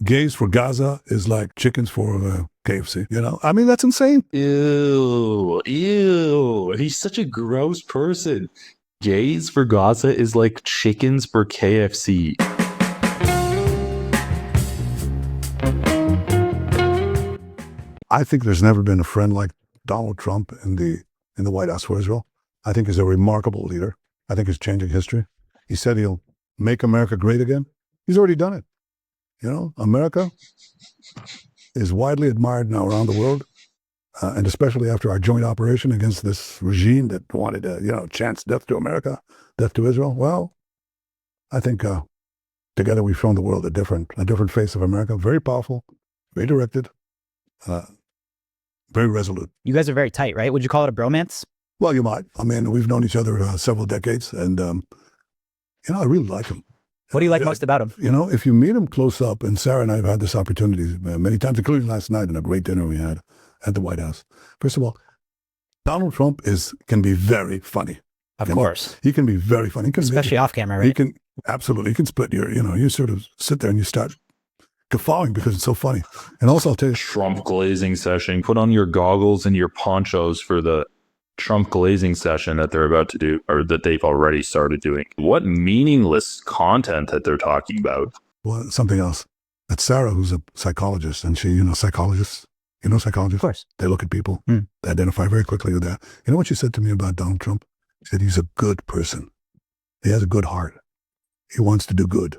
gays for Gaza is like chickens for KFC. You know, I mean, that's insane. Ew. He's such a gross person. Gays for Gaza is like chickens for KFC. I think there's never been a friend like Donald Trump in the White House for Israel. I think he's a remarkable leader. I think he's changing history. He said he'll make America great again. He's already done it. You know, America is widely admired now around the world, and especially after our joint operation against this regime that wanted to, chant death to America, death to Israel. Well, I think together we've shown the world a different face of America. Very powerful, very directed, very resolute. You guys are very tight, right? Would you call it a bromance? Well, you might. I mean, we've known each other several decades, and I really like him. What do you like most about him? You know, if you meet him close up, and Sarah and I have had this opportunity many times, including last night in a great dinner we had at the White House. First of all, Donald Trump can be very funny. Of course. He can be very funny. Especially off camera, right? He can, absolutely. He can split you sort of sit there and you start guffawing because it's so funny. And also, I'll tell you. Trump glazing session. Put on your goggles and your ponchos for the Trump glazing session that they're about to do, or that they've already started doing. What meaningless content that they're talking about. Well, something else. That's Sarah, who's a psychologist, and she, psychologists. You know psychologists? Of course. They look at people. They identify very quickly with that. You know what she said to me about Donald Trump? She said he's a good person. He has a good heart. He wants to do good.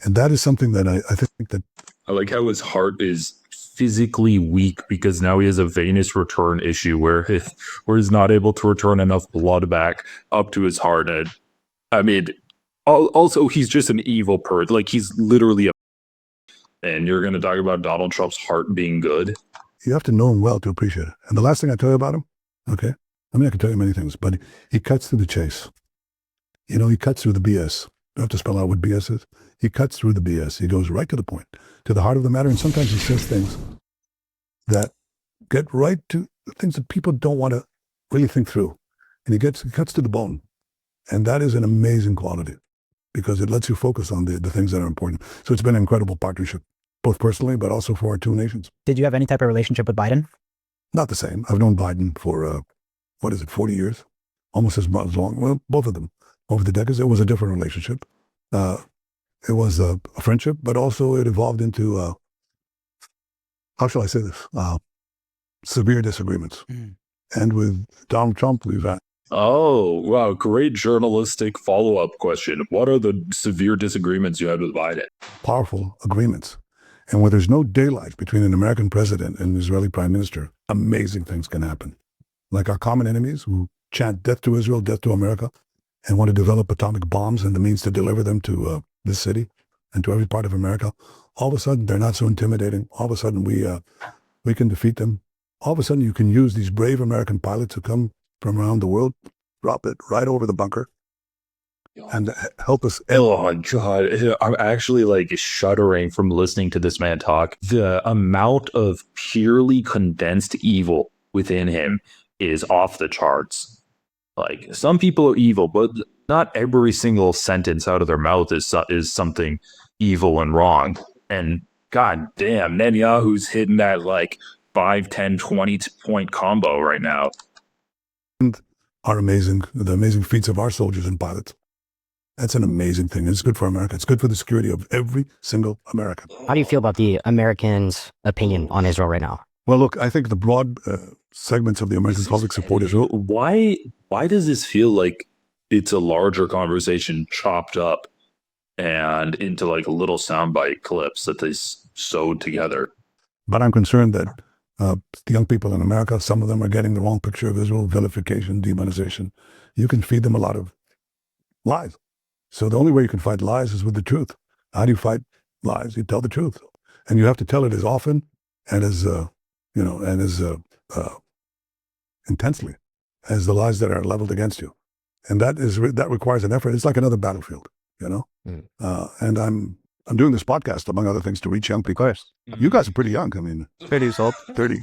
And that is something that I think that... I like how his heart is physically weak because now he has a venous return issue where he's not able to return enough blood back up to his heart. And I mean, also he's just an evil person. Like, he's literally and you're going to talk about Donald Trump's heart being good? You have to know him well to appreciate it. And the last thing I tell you about him, okay? I mean, I can tell you many things, but he cuts through the chase. You know, he cuts through the BS. You don't have to spell out what BS is. He cuts through the BS. He goes right to the point, to the heart of the matter. And sometimes he says things that get right to the things that people don't want to really think through. And he cuts to the bone. And that is an amazing quality because it lets you focus on the things that are important. So it's been an incredible partnership, both personally, but also for our two nations. Did you have any type of relationship with Biden? Not the same. I've known Biden for, 40 years? Almost as long. Well, both of them. Over the decades, it was a different relationship. It was a friendship, but also it evolved into, how shall I say this? Severe disagreements. And with Donald Trump, we've had. Oh, wow. Great journalistic follow-up question. What are the severe disagreements you had with Biden? Powerful agreements. And where there's no daylight between an American president and an Israeli prime minister, amazing things can happen. Like our common enemies who chant death to Israel, death to America, and want to develop atomic bombs and the means to deliver them to this city and to every part of America. All of a sudden, they're not so intimidating. All of a sudden, we can defeat them. All of a sudden, you can use these brave American pilots who come from around the world, drop it right over the bunker, and help us. Oh my God. I'm actually like shuddering from listening to this man talk. The amount of purely condensed evil within him is off the charts. Like, some people are evil, but not every single sentence out of their mouth is something evil and wrong. And God damn, Netanyahu's hitting that like 5, 10, 20 point combo right now. And the amazing feats of our soldiers and pilots. That's an amazing thing. It's good for America. It's good for the security of every single American. How do you feel about the Americans' opinion on Israel right now? Well, look, I think the broad segments of the American public support Israel. Why does this feel like it's a larger conversation chopped up and into like little soundbite clips that they sewed together? But I'm concerned that the young people in America, some of them are getting the wrong picture of Israel, vilification, demonization. You can feed them a lot of lies. So the only way you can fight lies is with the truth. How do you fight lies? You tell the truth. And you have to tell it as often and as, intensely as the lies that are leveled against you. And that requires an effort. It's like another battlefield, And I'm doing this podcast, among other things, to reach young people. Of course. You guys are pretty young. I mean, 30 years old. 30.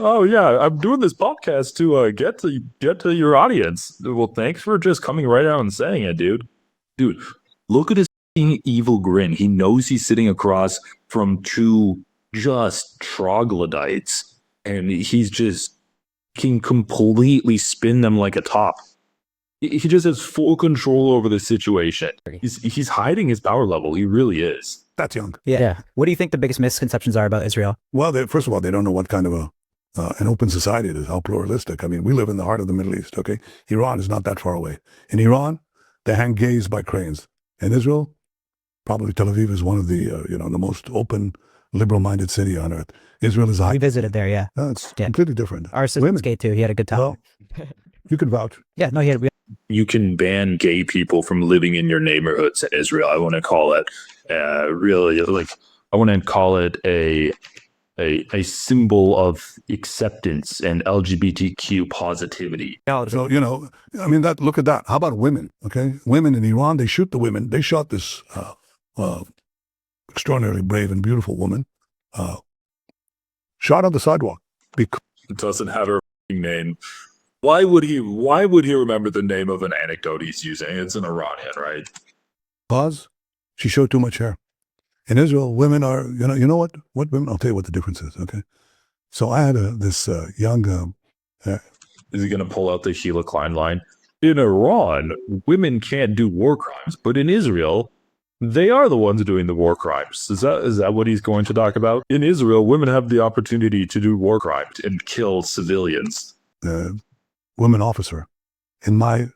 Oh yeah, I'm doing this podcast to get to your audience. Well, thanks for just coming right out and saying it, dude. Dude, look at his evil grin. He knows he's sitting across from two just troglodytes, and he's just can completely spin them like a top. He just has full control over the situation. He's hiding his power level. He really is. That's young. Yeah. What do you think the biggest misconceptions are about Israel? Well, first of all, they don't know what kind of an open society it is, how pluralistic. I mean, we live in the heart of the Middle East, okay? Iran is not that far away. In Iran, they hang gays by cranes. In Israel, probably Tel Aviv is one of the, the most open, liberal-minded city on earth. Israel is a We visited there, yeah. it's completely different. Our assistant's gay too. He had a good time. Well, you could vouch. Yeah, no, he had. You can ban gay people from living in your neighborhoods in Israel. I want to call it really like I want to call it a symbol of acceptance and LGBTQ positivity. So, I mean, look at that. How about women? Okay. Women in Iran, they shoot the women. They shot this extraordinarily brave and beautiful woman, shot on the sidewalk. It doesn't have her name. Why would he remember the name of an anecdote he's using? It's an Iranian, right? Because she showed too much hair. In Israel, women are, you know what women, I'll tell you what the difference is, okay? So I had this young... Is he going to pull out the Sheila Klein line? In Iran, women can't do war crimes, but in Israel, they are the ones doing the war crimes. Is that what he's going to talk about? In Israel, women have the opportunity to do war crimes and kill civilians. Woman officer in my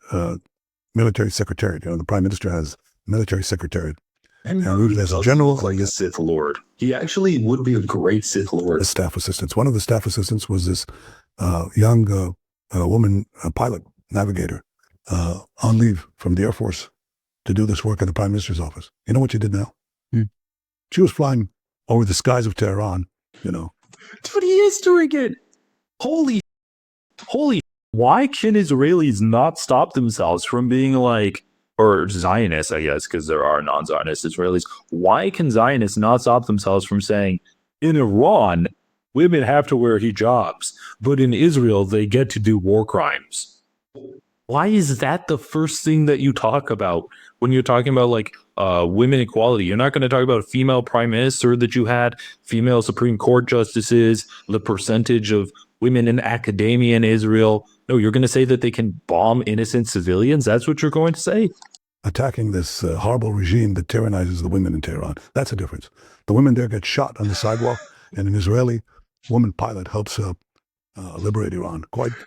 military secretariat. The prime minister has military secretariat. And rooted as a general. Like a Sith Lord. He actually would be a great Sith Lord. Staff assistants. One of the staff assistants was this young woman pilot, navigator, on leave from the Air Force to do this work in the prime minister's office. You know what she did now? She was flying over the skies of Tehran, Dude, he is doing it. Holy. Why can Israelis not stop themselves from being like, or Zionists, I guess, because there are non-Zionist Israelis. Why can Zionists not stop themselves from saying, in Iran, women have to wear hijabs, but in Israel, they get to do war crimes? Why is that the first thing that you talk about when you're talking about like women equality? You're not going to talk about a female prime minister that you had, female Supreme Court justices, the percentage of women in academia in Israel. No, you're going to say that they can bomb innocent civilians? That's what you're going to say? Attacking this horrible regime that tyrannizes the women in Tehran. That's a difference. The women there get shot on the sidewalk, and an Israeli woman pilot helps liberate Iran.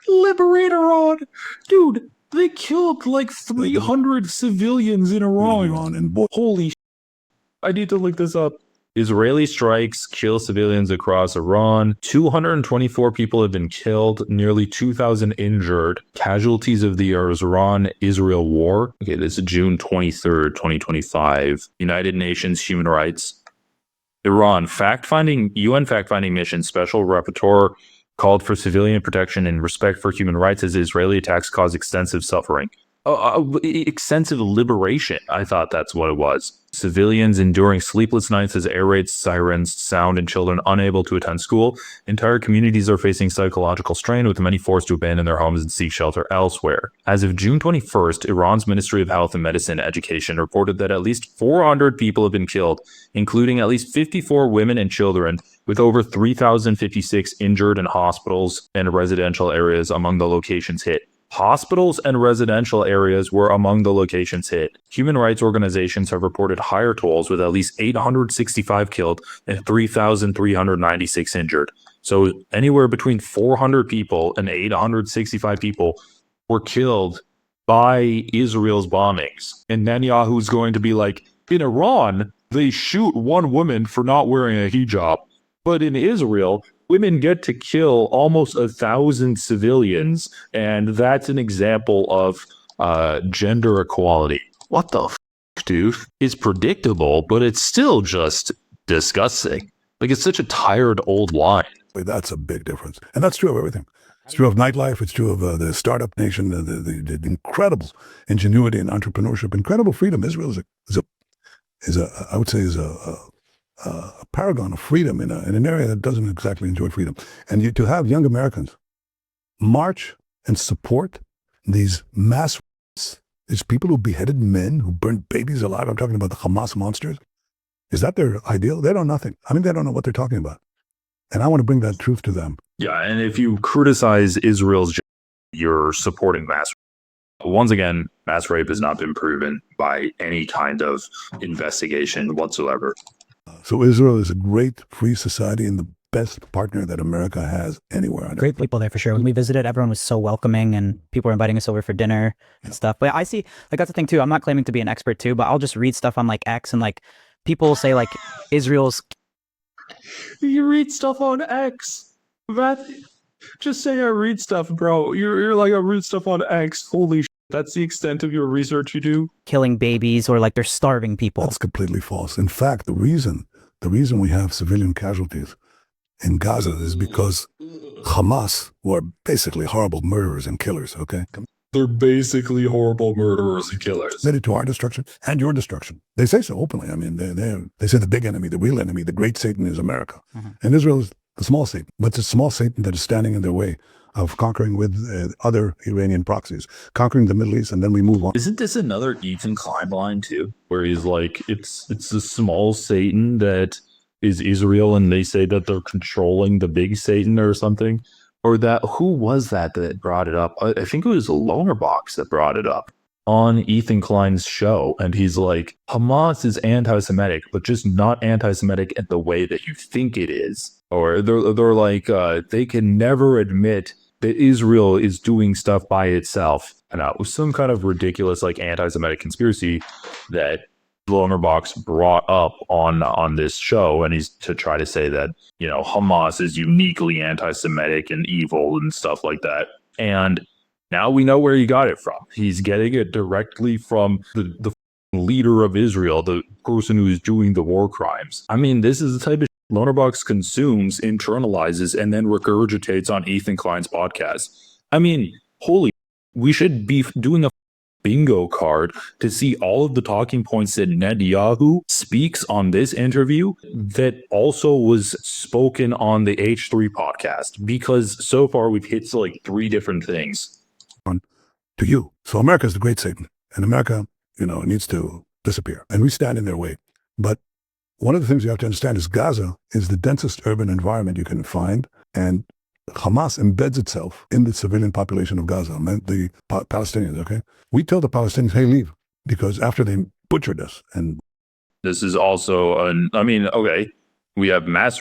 Liberate Iran? Dude, they killed like 300 civilians in Iran. And holy sh**. I need to look this up. Israeli strikes kill civilians across Iran. 224 people have been killed, nearly 2,000 injured. Casualties of the Iran-Israel war. Okay, this is June 23rd, 2025. United Nations Human Rights. Iran, UN fact-finding mission special rapporteur called for civilian protection and respect for human rights as Israeli attacks cause extensive suffering. Extensive liberation. I thought that's what it was. Civilians enduring sleepless nights as air raids, sirens sound, and children unable to attend school. Entire communities are facing psychological strain, with many forced to abandon their homes and seek shelter elsewhere. As of June 21st, Iran's Ministry of Health and Medicine Education reported that at least 400 people have been killed, including at least 54 women and children, with over 3,056 injured in hospitals and residential areas among the locations hit. Hospitals and residential areas were among the locations hit. Human rights organizations have reported higher tolls, with at least 865 killed and 3,396 injured. So anywhere between 400 people and 865 people were killed by Israel's bombings. And Netanyahu's going to be like, in Iran, they shoot one woman for not wearing a hijab. But in Israel, women get to kill almost 1,000 civilians, and that's an example of gender equality. What the f***, dude? It's predictable, but it's still just disgusting. Like, it's such a tired old line. That's a big difference. And that's true of everything. It's true of nightlife. It's true of the startup nation, the incredible ingenuity and entrepreneurship, incredible freedom. Israel is a paragon of freedom in an area that doesn't exactly enjoy freedom. And to have young Americans march and support these mass It's people who beheaded men, who burned babies alive. I'm talking about the Hamas monsters. Is that their ideal? They don't know nothing. I mean, they don't know what they're talking about. And I want to bring that truth to them. Yeah, and if you criticize Israel's, you're supporting mass. Once again, mass rape has not been proven by any kind of investigation whatsoever. So Israel is a great free society and the best partner that America has anywhere on earth. Great people there for sure. When we visited, everyone was so welcoming and people were inviting us over for dinner and stuff. But I see, like, that's the thing too. I'm not claiming to be an expert too, but I'll just read stuff on like X and like people will say like Israel's. You read stuff on X. Just say I read stuff, bro. You're like, I read stuff on X. Holy shit. That's the extent of your research you do? Killing babies or like they're starving people. That's completely false. In fact, the reason we have civilian casualties in Gaza is because Hamas were basically horrible murderers and killers, okay? They're basically horrible murderers and killers. Committed to our destruction and your destruction. They say so openly. I mean, they say the big enemy, the real enemy, the great Satan is America. And Israel is the small Satan. But it's a small Satan that is standing in their way of conquering with other Iranian proxies, conquering the Middle East, and then we move on. Isn't this another Ethan Klein line too? Where he's like, it's the small Satan that is Israel, and they say that they're controlling the big Satan or something? Or that, who was that brought it up? I think it was Loner Box that brought it up on Ethan Klein's show. And he's like, Hamas is anti-Semitic, but just not anti-Semitic in the way that you think it is. Or they're like, they can never admit that Israel is doing stuff by itself. And it was some kind of ridiculous, like, anti-Semitic conspiracy that Loner Box brought up on this show, and he's to try to say that, you know, Hamas is uniquely anti-Semitic and evil and stuff like that. And now we know where he got it from. He's getting it directly from the leader of Israel, the person who is doing the war crimes. I mean, this is the type of Loner Box consumes, internalizes, and then regurgitates on Ethan Klein's podcast. I mean, we should be doing a bingo card to see all of the talking points that Netanyahu speaks on this interview that also was spoken on the H3 podcast, because so far we've hit like 3 different things. To you. So America is the great Satan, and America, you know, needs to disappear, and we stand in their way. But one of the things you have to understand is Gaza is the densest urban environment you can find, and Hamas embeds itself in the civilian population of Gaza, the Palestinians, okay? We tell the Palestinians, hey, leave, because after they butchered us. And this is also, okay, we have mass.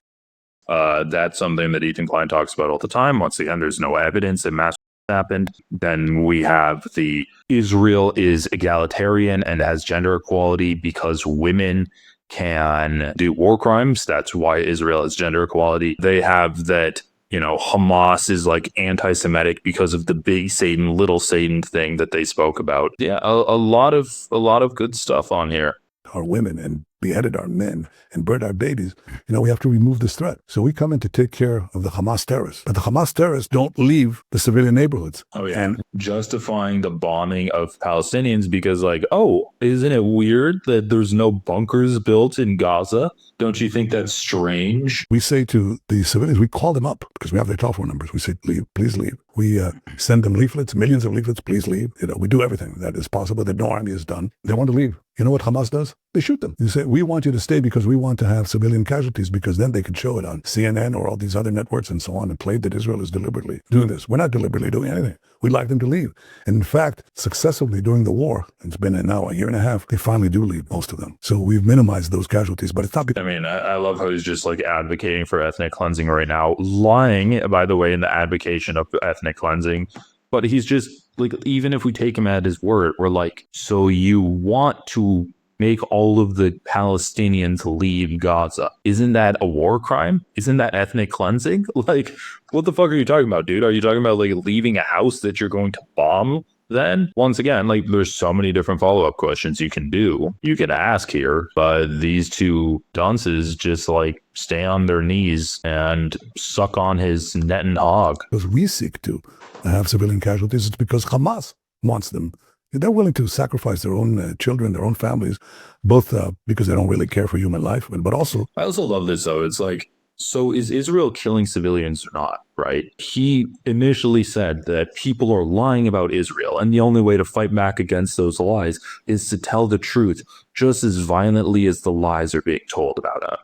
That's something that Ethan Klein talks about all the time. Once again, there's no evidence that mass happened. Then we have the Israel is egalitarian and has gender equality because women can do war crimes. That's why Israel has gender equality. They have that, you know, Hamas is like anti-Semitic because of the big Satan, little Satan thing that they spoke about. Yeah, a lot of good stuff on here. Our women and beheaded our men and burned our babies. You know, we have to remove this threat. So we come in to take care of the Hamas terrorists. But the Hamas terrorists don't leave the civilian neighborhoods. Oh, yeah. And justifying the bombing of Palestinians because, like, oh, isn't it weird that there's no bunkers built in Gaza? Don't you think that's strange? We say to the civilians, we call them up because we have their telephone numbers. We say, leave, please leave. We send them leaflets, millions of leaflets, please leave. You know, we do everything that is possible that no army has done. They want to leave. You know what Hamas does? They shoot them. You say, we want you to stay because we want to have civilian casualties, because then they can show it on CNN or all these other networks and so on and play that Israel is deliberately doing this. We're not deliberately doing anything. We'd like them to leave. And in fact, successively during the war, it's been now a year and a half, they finally do leave, most of them. So we've minimized those casualties, but it's not because... I mean, I love how he's just like advocating for ethnic cleansing right now. Lying, by the way, in the advocation of ethnic cleansing. But he's just like, even if we take him at his word, we're like, so you want to make all of the Palestinians leave Gaza. Isn't that a war crime? Isn't that ethnic cleansing? Like, what the fuck are you talking about, dude? Are you talking about like leaving a house that you're going to bomb? Then once again, like, there's so many different follow-up questions you can do. You could ask here, but these two dunces just like stay on their knees and suck on his net and hog. Because we seek to have civilian casualties, it's because Hamas wants them. They're willing to sacrifice their own children, their own families, both because they don't really care for human life, but also... I also love this, though. It's like, So is Israel killing civilians or not, right? He initially said that people are lying about Israel, and the only way to fight back against those lies is to tell the truth just as violently as the lies are being told about it.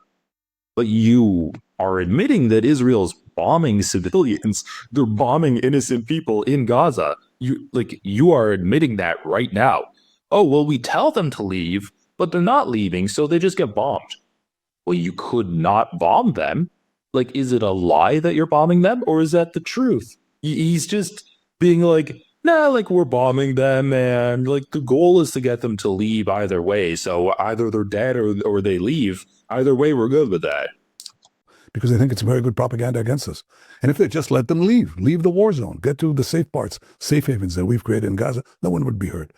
But you are admitting that Israel's bombing civilians. They're bombing innocent people in Gaza. You are admitting that right now. Oh, well, we tell them to leave, but they're not leaving, so they just get bombed. Well, you could not bomb them. Like, is it a lie that you're bombing them, or is that the truth? He's just being like, nah, like, we're bombing them, and like the goal is to get them to leave either way. So either they're dead or they leave. Either way, we're good with that. Because they think it's very good propaganda against us. And if they just let them leave the war zone, get to the safe parts, safe havens that we've created in Gaza, no one would be hurt.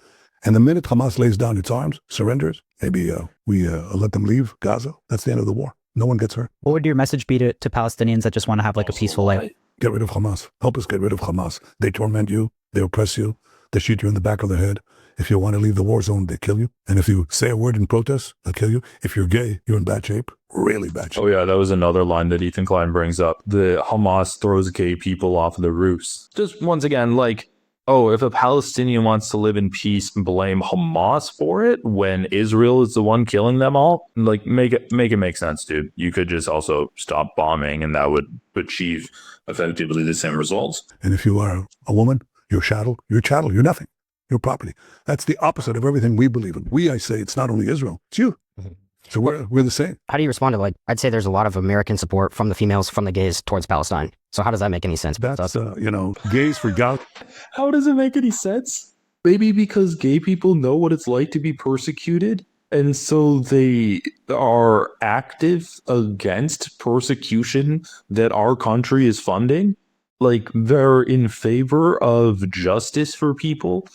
And the minute Hamas lays down its arms, surrenders, maybe we let them leave Gaza, that's the end of the war. No one gets hurt. What would your message be to Palestinians that just want to have like a peaceful life? Get rid of Hamas. Help us get rid of Hamas. They torment you. They oppress you. They shoot you in the back of the head. If you want to leave the war zone, they kill you. And if you say a word in protest, they'll kill you. If you're gay, you're in bad shape. Really bad shape. Oh yeah, that was another line that Ethan Klein brings up. The Hamas throws gay people off the roofs. Just once again, like, oh, if a Palestinian wants to live in peace, blame Hamas for it when Israel is the one killing them all? Like, make it make sense, dude. You could just also stop bombing, and that would achieve effectively the same results. And if you are a woman, you're chattel, you're nothing. You're property. That's the opposite of everything we believe in. I say, it's not only Israel, it's you. Mhm. So we're the same. How do you respond to, like, I'd say there's a lot of American support from the females, from the gays towards Palestine. So how does that make any sense? That's, gays for Gaza. How does it make any sense? Maybe because gay people know what it's like to be persecuted, and so they are active against persecution that our country is funding. Like, they're in favor of justice for people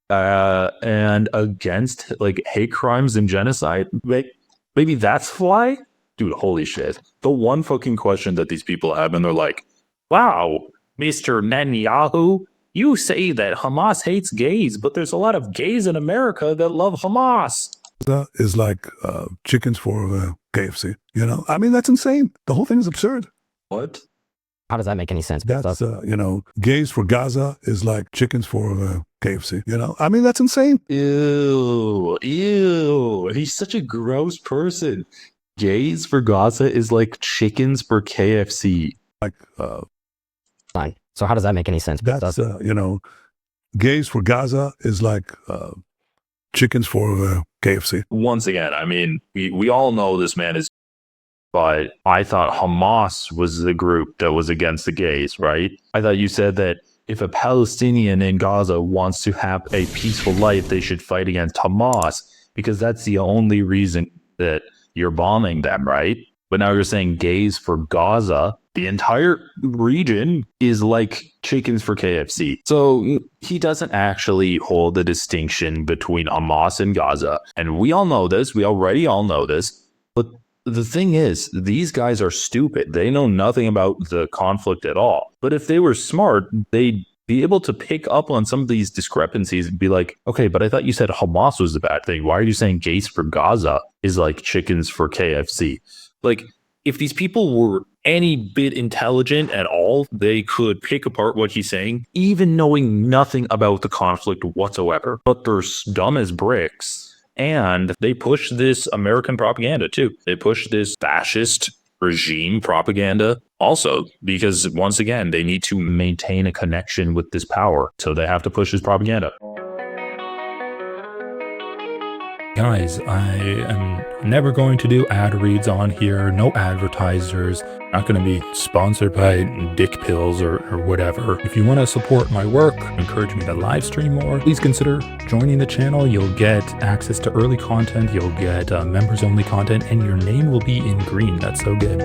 and against, like, hate crimes and genocide. Maybe that's why? Dude, holy shit. The one fucking question that these people have, and they're like, wow, Mr. Netanyahu, you say that Hamas hates gays, but there's a lot of gays in America that love Hamas. Is like chickens for KFC. I mean, that's insane. The whole thing is absurd. What? How does that make any sense? That's, gays for Gaza is like chickens for KFC. I mean, that's insane. Ew. He's such a gross person. Gays for Gaza is like chickens for KFC. Like, Fine. So how does that make any sense? That's, gays for Gaza is like chickens for KFC. Once again, I mean, we all know this man is, but I thought Hamas was the group that was against the gays, right? I thought you said that if a Palestinian in Gaza wants to have a peaceful life, they should fight against Hamas because that's the only reason that you're bombing them, right? But now you're saying gays for Gaza. The entire region is like chickens for KFC. So he doesn't actually hold the distinction between Hamas and Gaza. And we all know this. We already all know this. But the thing is, these guys are stupid. They know nothing about the conflict at all. But if they were smart, they'd be able to pick up on some of these discrepancies and be like, okay, but I thought you said Hamas was the bad thing. Why are you saying gays for Gaza is like chickens for KFC? Like, if these people were any bit intelligent at all, they could pick apart what he's saying, even knowing nothing about the conflict whatsoever. But they're dumb as bricks. And they push this American propaganda too. They push this fascist regime propaganda also, because once again, they need to maintain a connection with this power. So they have to push this propaganda. Guys, I am never going to do ad reads on here, no advertisers, not going to be sponsored by dick pills or whatever. If you want to support my work, encourage me to live stream more, please consider joining the channel. You'll get access to early content, you'll get members only content, and your name will be in green. That's so good.